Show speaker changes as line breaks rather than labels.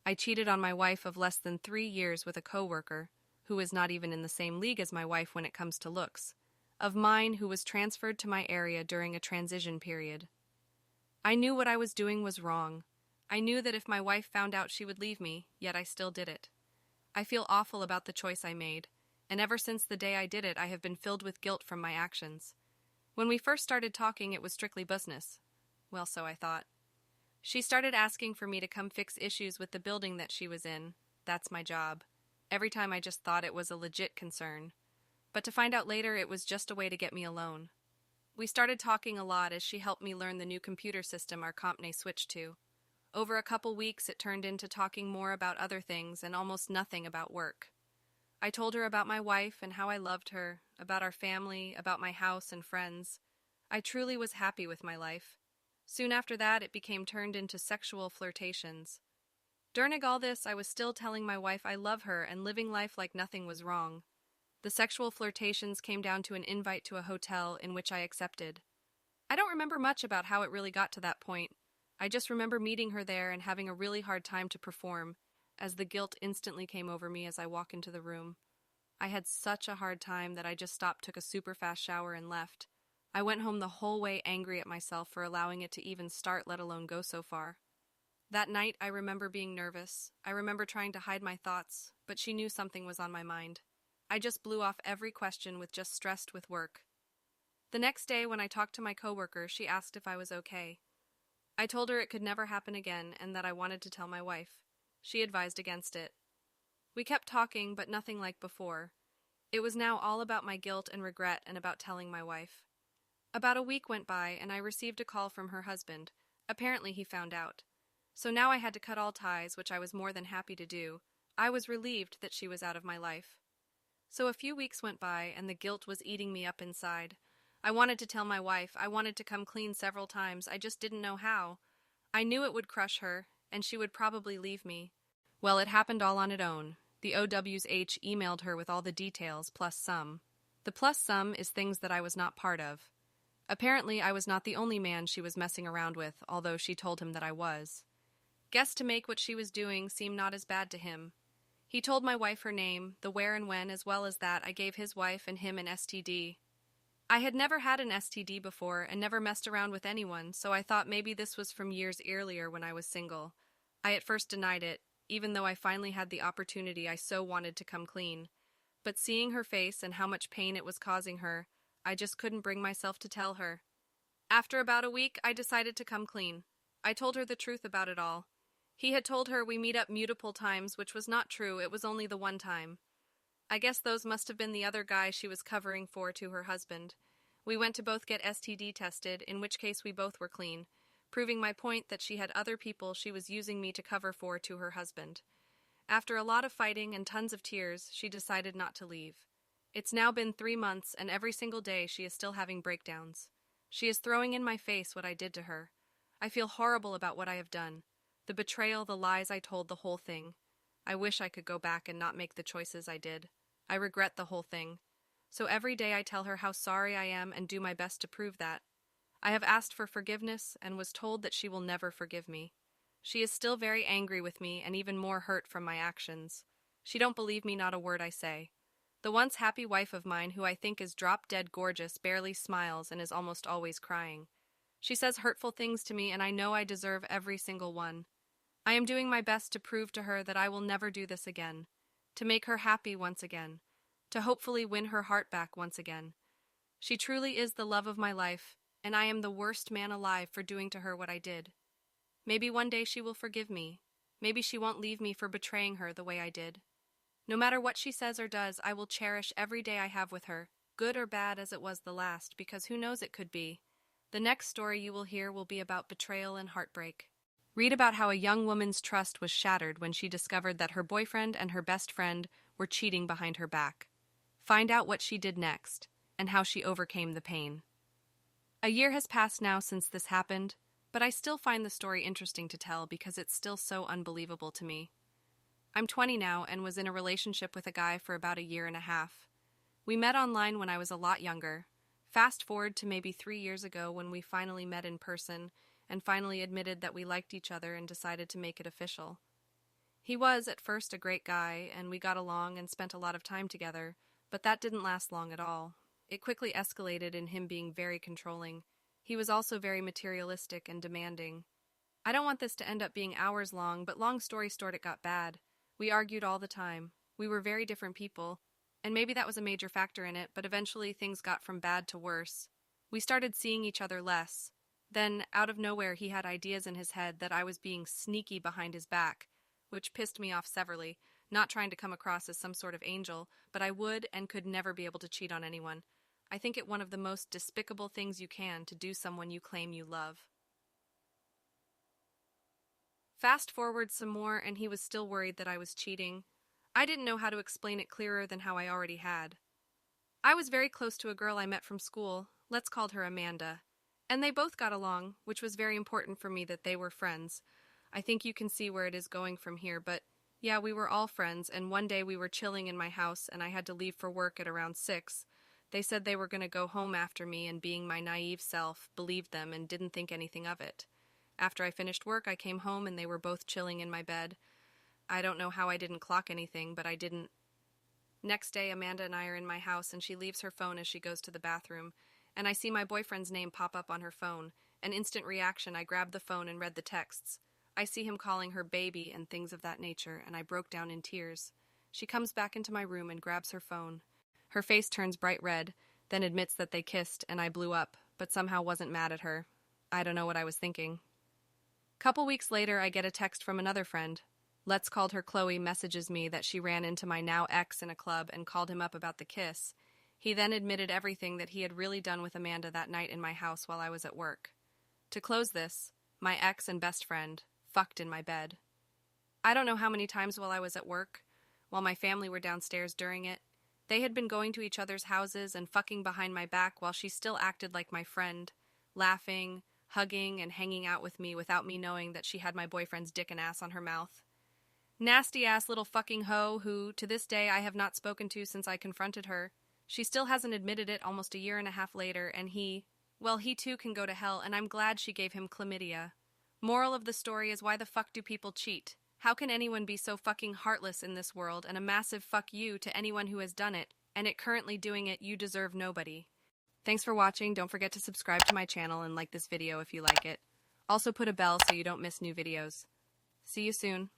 I cheated on my wife of less than 3 years with a coworker, who is not even in the same league as my wife when it comes to looks, of mine who was transferred to my area during a transition period. I knew what I was doing was wrong. I knew that if my wife found out she would leave me, yet I still did it. I feel awful about the choice I made, and ever since the day I did it, I have been filled with guilt from my actions. When we first started talking, it was strictly business. Well, so I thought. She started asking for me to come fix issues with the building that she was in. That's my job. Every time I just thought it was a legit concern. But to find out later, it was just a way to get me alone. We started talking a lot as she helped me learn the new computer system our company switched to. Over a couple weeks, it turned into talking more about other things and almost nothing about work. I told her about my wife and how I loved her, about our family, about my house and friends. I truly was happy with my life. Soon after that, it became turned into sexual flirtations. During all this, I was still telling my wife I love her and living life like nothing was wrong. The sexual flirtations came down to an invite to a hotel in which I accepted. I don't remember much about how it really got to that point. I just remember meeting her there and having a really hard time to perform, as the guilt instantly came over me as I walk into the room. I had such a hard time that I just stopped, took a super fast shower, and left. I went home the whole way angry at myself for allowing it to even start, let alone go so far. That night, I remember being nervous. I remember trying to hide my thoughts, but she knew something was on my mind. I just blew off every question with just stressed with work. The next day, when I talked to my coworker, she asked if I was okay. I told her it could never happen again and that I wanted to tell my wife. She advised against it. We kept talking, but nothing like before. It was now all about my guilt and regret and about telling my wife. About a week went by, and I received a call from her husband. Apparently he found out. So now I had to cut all ties, which I was more than happy to do. I was relieved that she was out of my life. So a few weeks went by, and the guilt was eating me up inside. I wanted to tell my wife. I wanted to come clean several times. I just didn't know how. I knew it would crush her, and she would probably leave me. Well, it happened all on its own. The OWH emailed her with all the details, plus some. The plus some is things that I was not part of. Apparently, I was not the only man she was messing around with, although she told him that I was. Guess to make what she was doing seem not as bad to him. He told my wife her name, the where and when, as well as that I gave his wife and him an STD. I had never had an STD before and never messed around with anyone, so I thought maybe this was from years earlier when I was single. I at first denied it, even though I finally had the opportunity I so wanted to come clean. But seeing her face and how much pain it was causing her, I just couldn't bring myself to tell her. After about a week, I decided to come clean. I told her the truth about it all. He had told her we meet up multiple times, which was not true. It was only the one time. I guess those must have been the other guy she was covering for to her husband. We went to both get STD tested, in which case we both were clean, proving my point that she had other people she was using me to cover for to her husband. After a lot of fighting and tons of tears, she decided not to leave. It's now been 3 months, and every single day she is still having breakdowns. She is throwing in my face what I did to her. I feel horrible about what I have done. The betrayal, the lies I told, the whole thing. I wish I could go back and not make the choices I did. I regret the whole thing. So every day I tell her how sorry I am and do my best to prove that. I have asked for forgiveness and was told that she will never forgive me. She is still very angry with me and even more hurt from my actions. She don't believe me, not a word I say. The once happy wife of mine, who I think is drop-dead gorgeous, barely smiles and is almost always crying. She says hurtful things to me, and I know I deserve every single one. I am doing my best to prove to her that I will never do this again, to make her happy once again, to hopefully win her heart back once again. She truly is the love of my life, and I am the worst man alive for doing to her what I did. Maybe one day she will forgive me. Maybe she won't leave me for betraying her the way I did. No matter what she says or does, I will cherish every day I have with her, good or bad as it was the last, because who knows, it could be. The next story you will hear will be about betrayal and heartbreak. Read about how a young woman's trust was shattered when she discovered that her boyfriend and her best friend were cheating behind her back. Find out what she did next, and how she overcame the pain. A year has passed now since this happened, but I still find the story interesting to tell because it's still so unbelievable to me. I'm 20 now and was in a relationship with a guy for about a year and a half. We met online when I was a lot younger. Fast forward to maybe 3 years ago when we finally met in person and finally admitted that we liked each other and decided to make it official. He was, at first, a great guy, and we got along and spent a lot of time together, but that didn't last long at all. It quickly escalated in him being very controlling. He was also very materialistic and demanding. I don't want this to end up being hours long, but long story short, it got bad. We argued all the time. We were very different people, and maybe that was a major factor in it, but eventually things got from bad to worse. We started seeing each other less. Then, out of nowhere, he had ideas in his head that I was being sneaky behind his back, which pissed me off severely, not trying to come across as some sort of angel, but I would and could never be able to cheat on anyone. I think it one of the most despicable things you can to do someone you claim you love. Fast forward some more, and he was still worried that I was cheating. I didn't know how to explain it clearer than how I already had. I was very close to a girl I met from school, let's call her Amanda, and they both got along, which was very important for me that they were friends. I think you can see where it is going from here, but yeah, we were all friends, and one day we were chilling in my house and I had to leave for work at around 6. They said they were going to go home after me, and being my naive self, believed them and didn't think anything of it. After I finished work, I came home and they were both chilling in my bed. I don't know how I didn't clock anything, but I didn't. Next day, Amanda and I are in my house and she leaves her phone as she goes to the bathroom, and I see my boyfriend's name pop up on her phone. An instant reaction, I grabbed the phone and read the texts. I see him calling her baby and things of that nature, and I broke down in tears. She comes back into my room and grabs her phone. Her face turns bright red, then admits that they kissed, and I blew up, but somehow wasn't mad at her. I don't know what I was thinking. Couple weeks later, I get a text from another friend. Let's called her Chloe messages me that she ran into my now ex in a club and called him up about the kiss. He then admitted everything that he had really done with Amanda that night in my house while I was at work. To close this, my ex and best friend fucked in my bed. I don't know how many times while I was at work, while my family were downstairs during it, they had been going to each other's houses and fucking behind my back while she still acted like my friend, laughing, hugging, and hanging out with me without me knowing that she had my boyfriend's dick and ass on her mouth. Nasty-ass little fucking hoe who, to this day, I have not spoken to since I confronted her. She still hasn't admitted it almost a year and a half later, and he too can go to hell, and I'm glad she gave him chlamydia. Moral of the story is, why the fuck do people cheat? How can anyone be so fucking heartless in this world, and a massive fuck you to anyone who has done it, and it currently doing it, you deserve nobody. Thanks for watching. Don't forget to subscribe to my channel and like this video if you like it. Also put a bell so you don't miss new videos. See you soon.